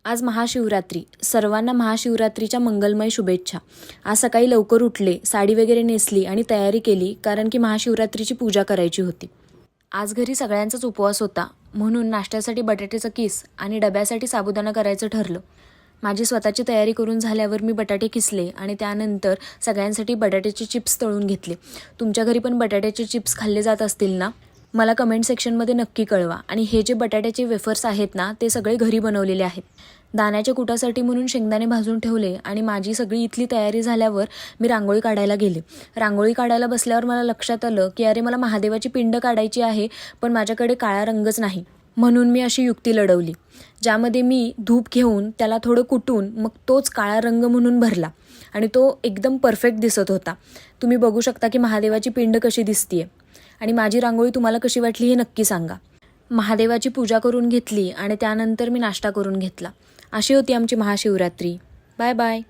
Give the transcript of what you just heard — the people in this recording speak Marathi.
आज महाशिवरात्री. सर्वांना महाशिवरात्रीच्या मंगलमय शुभेच्छा. आज सकाळी लवकर उठले, साडी वगैरे नेसली आणि तयारी केली कारण की महाशिवरात्रीची पूजा करायची होती. आज घरी सगळ्यांचाच उपवास होता, म्हणून नाश्त्यासाठी बटाट्याचं किस आणि डब्यासाठी साबुदाणा करायचं ठरलं. माझी स्वतःची तयारी करून झाल्यावर मी बटाटे किसले आणि त्यानंतर सगळ्यांसाठी बटाट्याचे चिप्स तळून घेतले. तुमच्या घरी पण बटाट्याचे चिप्स खाल्ले जात असतील ना? मला कमेंट सेक्शनमध्ये नक्की कळवा. आणि हे जे बटाट्याचे वेफर्स आहेत ना, ते सगळे घरी बनवलेले आहेत. दाण्याच्या कुटासाठी म्हणून शेंगदाणे भाजून ठेवले आणि माझी सगळी इथली तयारी झाल्यावर मी रांगोळी काढायला गेले. रांगोळी काढायला बसल्यावर मला लक्षात आलं की अरे, मला महादेवाची पिंड काढायची आहे, पण माझ्याकडे काळा रंगच नाही. म्हणून मी अशी युक्ती लढवली, ज्यामध्ये मी धूप घेऊन त्याला थोडं कुटून मग तोच काळा रंग म्हणून भरला आणि तो एकदम परफेक्ट दिसत होता. तुम्ही बघू शकता की महादेवाची पिंड कशी दिसतीये. आणि माझी रांगोळी तुम्हाला कशी वाटली हे नक्की सांगा. महादेवाची पूजा करून घेतली आणि त्यानंतर मी नाश्ता करून घेतला. अशी होती आमची महाशिवरात्री. Bye bye.